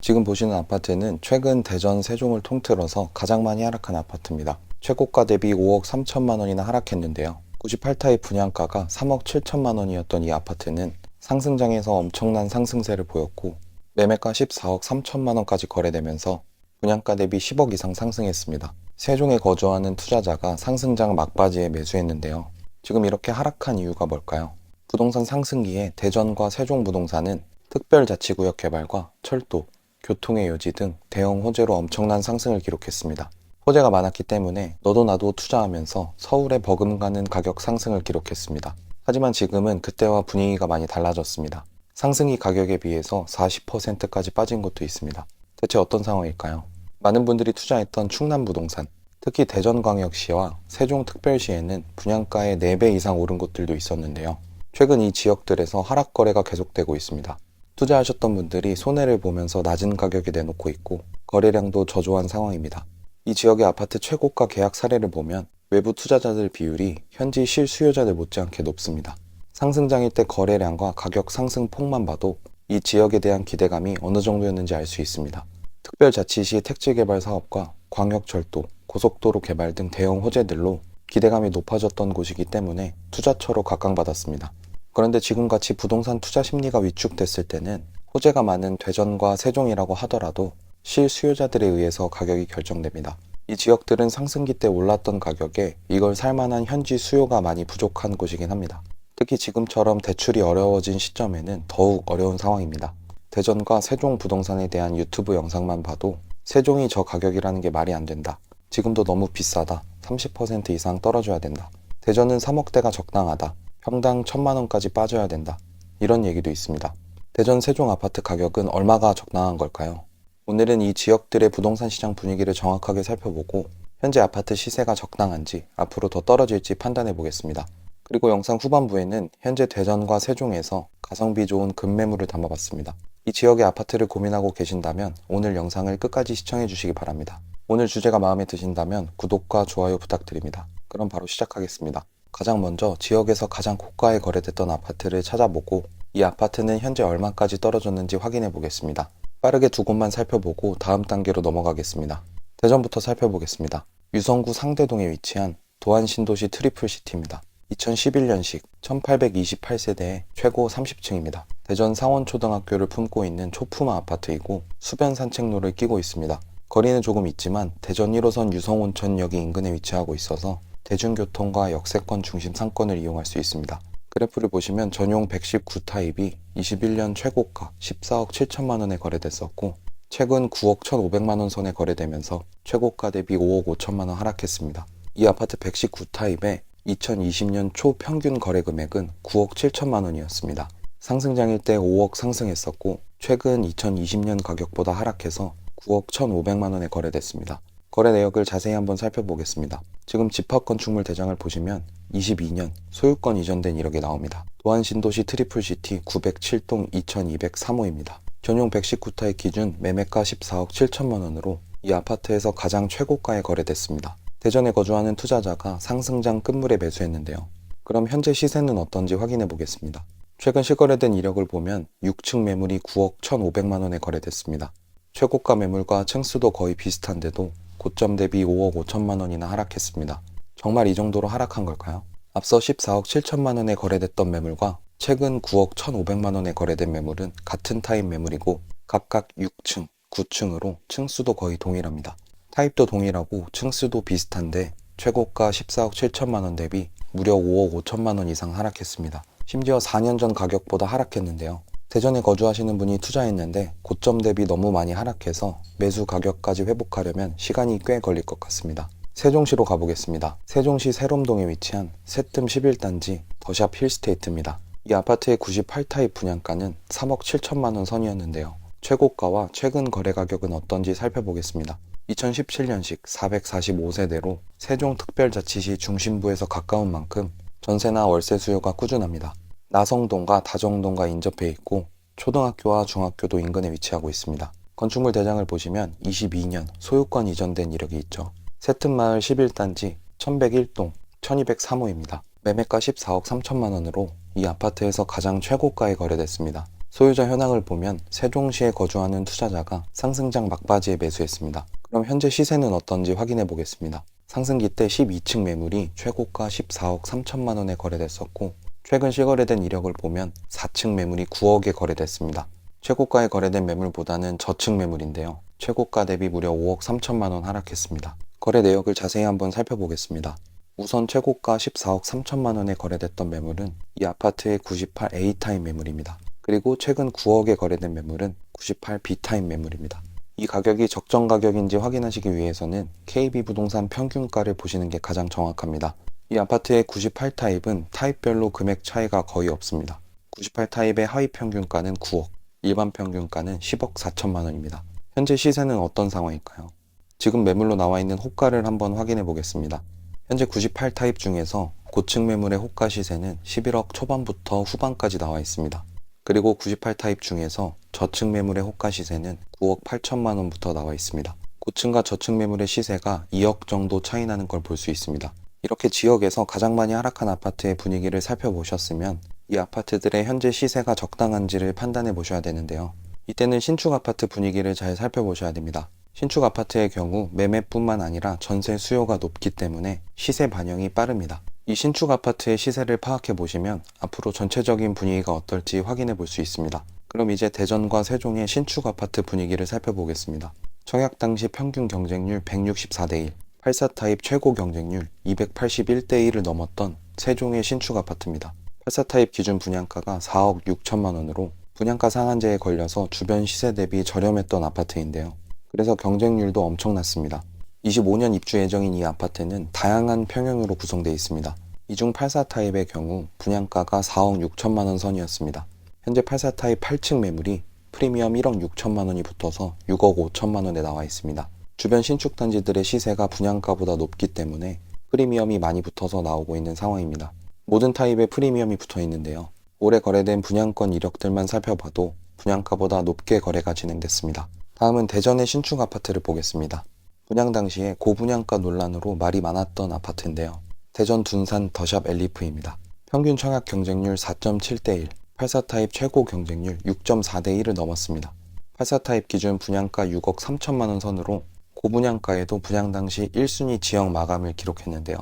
지금 보시는 아파트는 최근 대전, 세종을 통틀어서 가장 많이 하락한 아파트입니다. 최고가 대비 5억 3천만 원이나 하락했는데요. 98타입 분양가가 3억 7천만 원이었던 이 아파트는 상승장에서 엄청난 상승세를 보였고 매매가 14억 3천만 원까지 거래되면서 분양가 대비 10억 이상 상승했습니다. 세종에 거주하는 투자자가 상승장 막바지에 매수했는데요. 지금 이렇게 하락한 이유가 뭘까요? 부동산 상승기에 대전과 세종 부동산은 특별자치구역 개발과 철도, 교통의 요지 등 대형 호재로 엄청난 상승을 기록했습니다. 호재가 많았기 때문에 너도 나도 투자하면서 서울에 버금가는 가격 상승을 기록했습니다. 하지만 지금은 그때와 분위기가 많이 달라졌습니다. 상승기 가격에 비해서 40%까지 빠진 곳도 있습니다. 대체 어떤 상황일까요? 많은 분들이 투자했던 충남부동산, 특히 대전광역시와 세종특별시에는 분양가의 4배 이상 오른 곳들도 있었는데요. 최근 이 지역들에서 하락 거래가 계속되고 있습니다. 투자하셨던 분들이 손해를 보면서 낮은 가격에 내놓고 있고 거래량도 저조한 상황입니다. 이 지역의 아파트 최고가 계약 사례를 보면 외부 투자자들 비율이 현지 실수요자들 못지않게 높습니다. 상승장일 때 거래량과 가격 상승폭만 봐도 이 지역에 대한 기대감이 어느 정도였는지 알 수 있습니다. 특별자치시 택지개발 사업과 광역철도, 고속도로 개발 등 대형 호재들로 기대감이 높아졌던 곳이기 때문에 투자처로 각광받았습니다. 그런데 지금같이 부동산 투자 심리가 위축됐을 때는 호재가 많은 대전과 세종이라고 하더라도 실수요자들에 의해서 가격이 결정됩니다. 이 지역들은 상승기 때 올랐던 가격에 이걸 살만한 현지 수요가 많이 부족한 곳이긴 합니다. 특히 지금처럼 대출이 어려워진 시점에는 더욱 어려운 상황입니다. 대전과 세종 부동산에 대한 유튜브 영상만 봐도 세종이 저 가격이라는 게 말이 안 된다. 지금도 너무 비싸다. 30% 이상 떨어져야 된다. 대전은 3억대가 적당하다. 평당 1,000만 원까지 빠져야 된다. 이런 얘기도 있습니다. 대전 세종 아파트 가격은 얼마가 적당한 걸까요? 오늘은 이 지역들의 부동산 시장 분위기를 정확하게 살펴보고 현재 아파트 시세가 적당한지 앞으로 더 떨어질지 판단해 보겠습니다. 그리고 영상 후반부에는 현재 대전과 세종에서 가성비 좋은 급매물을 담아봤습니다. 이 지역의 아파트를 고민하고 계신다면 오늘 영상을 끝까지 시청해 주시기 바랍니다. 오늘 주제가 마음에 드신다면 구독과 좋아요 부탁드립니다. 그럼 바로 시작하겠습니다. 가장 먼저 지역에서 가장 고가에 거래됐던 아파트를 찾아보고 이 아파트는 현재 얼마까지 떨어졌는지 확인해 보겠습니다. 빠르게 두 곳만 살펴보고 다음 단계로 넘어가겠습니다. 대전부터 살펴보겠습니다. 유성구 상대동에 위치한 도안신도시 트리플시티입니다. 2011년식 1828세대의 최고 30층입니다. 대전 상원초등학교를 품고 있는 초품화 아파트이고 수변 산책로를 끼고 있습니다. 거리는 조금 있지만 대전 1호선 유성온천역이 인근에 위치하고 있어서 대중교통과 역세권 중심 상권을 이용할 수 있습니다. 그래프를 보시면 전용 119타입이 21년 최고가 14억 7천만 원에 거래됐었고 최근 9억 1,500만 원 선에 거래되면서 최고가 대비 5억 5천만 원 하락했습니다. 이 아파트 119타입의 2020년 초 평균 거래 금액은 9억 7천만 원이었습니다. 상승장일 때 5억 상승했었고 최근 2020년 가격보다 하락해서 9억 1,500만 원에 거래됐습니다. 거래 내역을 자세히 한번 살펴보겠습니다. 지금 집합건축물 대장을 보시면 22년 소유권 이전된 이력이 나옵니다. 도안신도시 트리플시티 907동 2203호입니다. 전용 119타입 기준 매매가 14억 7천만 원으로 이 아파트에서 가장 최고가에 거래됐습니다. 대전에 거주하는 투자자가 상승장 끝물에 매수했는데요. 그럼 현재 시세는 어떤지 확인해 보겠습니다. 최근 실거래된 이력을 보면 6층 매물이 9억 1,500만 원에 거래됐습니다. 최고가 매물과 층수도 거의 비슷한데도 고점 대비 5억 5천만 원이나 하락했습니다. 정말 이 정도로 하락한 걸까요? 앞서 14억 7천만 원에 거래됐던 매물과 최근 9억 1,500만 원에 거래된 매물은 같은 타입 매물이고 각각 6층, 9층으로 층수도 거의 동일합니다. 타입도 동일하고 층수도 비슷한데 최고가 14억 7천만 원 대비 무려 5억 5천만 원 이상 하락했습니다. 심지어 4년 전 가격보다 하락했는데요. 대전에 거주하시는 분이 투자했는데 고점 대비 너무 많이 하락해서 매수 가격까지 회복하려면 시간이 꽤 걸릴 것 같습니다. 세종시로 가보겠습니다. 세종시 세롬동에 위치한 세뜸 11단지 더샵 힐스테이트입니다. 이 아파트의 98타입 분양가는 3억 7천만 원 선이었는데요. 최고가와 최근 거래 가격은 어떤지 살펴보겠습니다. 2017년식 445세대로 세종특별자치시 중심부에서 가까운 만큼 전세나 월세 수요가 꾸준합니다. 나성동과 다정동과 인접해 있고 초등학교와 중학교도 인근에 위치하고 있습니다. 건축물 대장을 보시면 22년 소유권 이전된 이력이 있죠. 세튼마을 11단지 1101동 1203호입니다. 매매가 14억 3천만 원으로 이 아파트에서 가장 최고가에 거래됐습니다. 소유자 현황을 보면 세종시에 거주하는 투자자가 상승장 막바지에 매수했습니다. 그럼 현재 시세는 어떤지 확인해 보겠습니다. 상승기 때 12층 매물이 최고가 14억 3천만 원에 거래됐었고, 최근 실거래된 이력을 보면 4층 매물이 9억에 거래됐습니다. 최고가에 거래된 매물보다는 저층 매물인데요. 최고가 대비 무려 5억 3천만 원 하락했습니다. 거래 내역을 자세히 한번 살펴보겠습니다. 우선 최고가 14억 3천만 원에 거래됐던 매물은 이 아파트의 98 A타입 매물입니다. 그리고 최근 9억에 거래된 매물은 98 B타입 매물입니다. 이 가격이 적정 가격인지 확인하시기 위해서는 KB부동산 평균가를 보시는 게 가장 정확합니다. 이 아파트의 98타입은 타입별로 금액 차이가 거의 없습니다. 98타입의 하위 평균가는 9억, 일반 평균가는 10억 4천만 원입니다. 현재 시세는 어떤 상황일까요? 지금 매물로 나와 있는 호가를 한번 확인해 보겠습니다. 현재 98타입 중에서 고층 매물의 호가 시세는 11억 초반부터 후반까지 나와 있습니다. 그리고 98타입 중에서 저층 매물의 호가 시세는 9억 8천만 원부터 나와 있습니다. 고층과 저층 매물의 시세가 2억 정도 차이 나는 걸 볼 수 있습니다. 이렇게 지역에서 가장 많이 하락한 아파트의 분위기를 살펴보셨으면 이 아파트들의 현재 시세가 적당한지를 판단해 보셔야 되는데요. 이때는 신축 아파트 분위기를 잘 살펴보셔야 됩니다. 신축 아파트의 경우 매매뿐만 아니라 전세 수요가 높기 때문에 시세 반영이 빠릅니다. 이 신축 아파트의 시세를 파악해 보시면 앞으로 전체적인 분위기가 어떨지 확인해 볼 수 있습니다. 그럼 이제 대전과 세종의 신축 아파트 분위기를 살펴보겠습니다. 청약 당시 평균 경쟁률 164대 1, 84타입 최고 경쟁률 281대 1을 넘었던 세종의 신축 아파트입니다. 84타입 기준 분양가가 4억 6천만 원으로 분양가 상한제에 걸려서 주변 시세 대비 저렴했던 아파트인데요. 그래서 경쟁률도 엄청났습니다. 25년 입주 예정인 이 아파트는 다양한 평형으로 구성되어 있습니다. 이 중 84타입의 경우 분양가가 4억 6천만 원 선이었습니다. 현재 84타입 8층 매물이 프리미엄 1억 6천만 원이 붙어서 6억 5천만 원에 나와 있습니다. 주변 신축 단지들의 시세가 분양가보다 높기 때문에 프리미엄이 많이 붙어서 나오고 있는 상황입니다. 모든 타입의 프리미엄이 붙어 있는데요. 올해 거래된 분양권 이력들만 살펴봐도 분양가보다 높게 거래가 진행됐습니다. 다음은 대전의 신축 아파트를 보겠습니다. 분양 당시에 고분양가 논란으로 말이 많았던 아파트인데요. 대전 둔산 더샵 엘리프입니다. 평균 청약 경쟁률 4.7대 1, 84타입 최고 경쟁률 6.4대 1을 넘었습니다. 84타입 기준 분양가 6억 3천만 원 선으로 고분양가에도 분양 당시 1순위 지역 마감을 기록했는데요.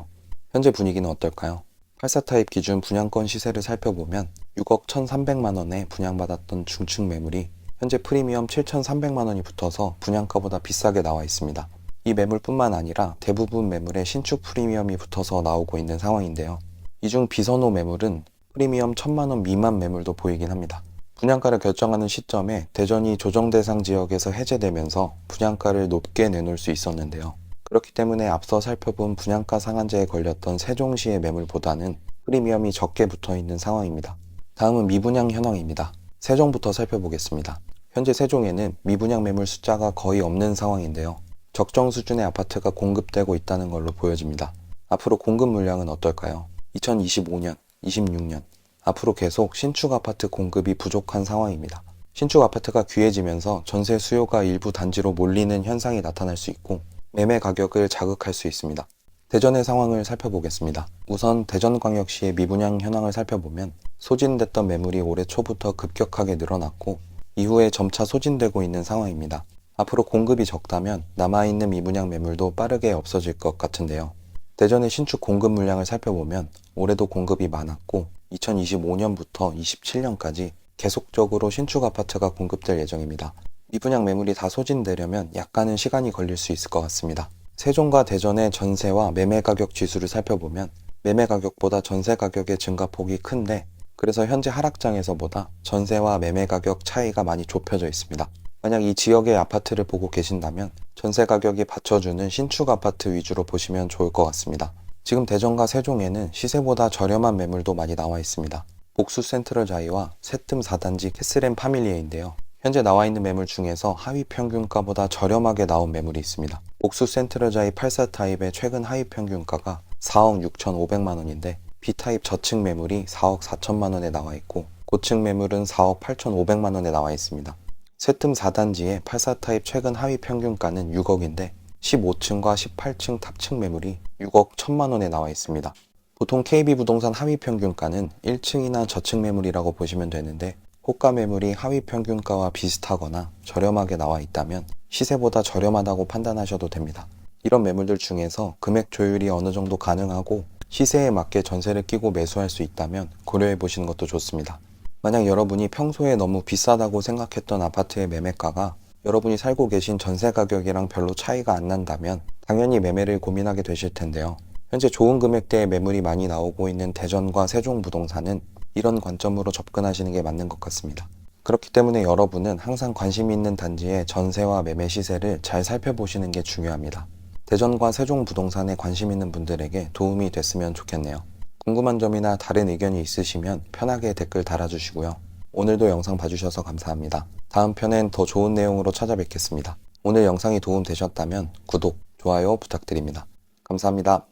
현재 분위기는 어떨까요? 84타입 기준 분양권 시세를 살펴보면 6억 1,300만 원에 분양받았던 중층 매물이 현재 프리미엄 7,300만 원이 붙어서 분양가보다 비싸게 나와 있습니다. 이 매물뿐만 아니라 대부분 매물에 신축 프리미엄이 붙어서 나오고 있는 상황인데요. 이 중 비선호 매물은 프리미엄 1,000만 원 미만 매물도 보이긴 합니다. 분양가를 결정하는 시점에 대전이 조정 대상 지역에서 해제되면서 분양가를 높게 내놓을 수 있었는데요. 그렇기 때문에 앞서 살펴본 분양가 상한제에 걸렸던 세종시의 매물보다는 프리미엄이 적게 붙어 있는 상황입니다. 다음은 미분양 현황입니다. 세종부터 살펴보겠습니다. 현재 세종에는 미분양 매물 숫자가 거의 없는 상황인데요. 적정 수준의 아파트가 공급되고 있다는 걸로 보여집니다. 앞으로 공급 물량은 어떨까요? 2025년, 26년 앞으로 계속 신축 아파트 공급이 부족한 상황입니다. 신축 아파트가 귀해지면서 전세 수요가 일부 단지로 몰리는 현상이 나타날 수 있고 매매 가격을 자극할 수 있습니다. 대전의 상황을 살펴보겠습니다. 우선 대전광역시의 미분양 현황을 살펴보면 소진됐던 매물이 올해 초부터 급격하게 늘어났고 이후에 점차 소진되고 있는 상황입니다. 앞으로 공급이 적다면 남아있는 미분양 매물도 빠르게 없어질 것 같은데요. 대전의 신축 공급 물량을 살펴보면 올해도 공급이 많았고 2025년부터 27년까지 계속적으로 신축 아파트가 공급될 예정입니다. 미분양 매물이 다 소진되려면 약간은 시간이 걸릴 수 있을 것 같습니다. 세종과 대전의 전세와 매매 가격 지수를 살펴보면 매매 가격보다 전세 가격의 증가폭이 큰데 그래서 현재 하락장에서보다 전세와 매매 가격 차이가 많이 좁혀져 있습니다. 만약 이 지역의 아파트를 보고 계신다면 전세 가격이 받쳐주는 신축 아파트 위주로 보시면 좋을 것 같습니다. 지금 대전과 세종에는 시세보다 저렴한 매물도 많이 나와 있습니다. 복수 센트럴자이와 새뜸 4단지 캐슬앤 파밀리에인데요. 현재 나와 있는 매물 중에서 하위 평균가보다 저렴하게 나온 매물이 있습니다. 복수 센트럴자이 84타입의 최근 하위 평균가가 4억 6,500만 원인데 B타입 저층 매물이 4억 4천만 원에 나와 있고 고층 매물은 4억 8,500만 원에 나와 있습니다. 새뜸 4단지의 84타입 최근 하위 평균가는 6억인데 15층과 18층 탑층 매물이 6억 1천만 원에 나와 있습니다. 보통 KB부동산 하위 평균가는 1층이나 저층 매물이라고 보시면 되는데 호가 매물이 하위 평균가와 비슷하거나 저렴하게 나와 있다면 시세보다 저렴하다고 판단하셔도 됩니다. 이런 매물들 중에서 금액 조율이 어느 정도 가능하고 시세에 맞게 전세를 끼고 매수할 수 있다면 고려해 보시는 것도 좋습니다. 만약 여러분이 평소에 너무 비싸다고 생각했던 아파트의 매매가가 여러분이 살고 계신 전세 가격이랑 별로 차이가 안 난다면 당연히 매매를 고민하게 되실 텐데요. 현재 좋은 금액대의 매물이 많이 나오고 있는 대전과 세종 부동산은 이런 관점으로 접근하시는 게 맞는 것 같습니다. 그렇기 때문에 여러분은 항상 관심 있는 단지의 전세와 매매 시세를 잘 살펴보시는 게 중요합니다. 대전과 세종 부동산에 관심 있는 분들에게 도움이 됐으면 좋겠네요. 궁금한 점이나 다른 의견이 있으시면 편하게 댓글 달아주시고요. 오늘도 영상 봐주셔서 감사합니다. 다음 편엔 더 좋은 내용으로 찾아뵙겠습니다. 오늘 영상이 도움되셨다면 구독, 좋아요 부탁드립니다. 감사합니다.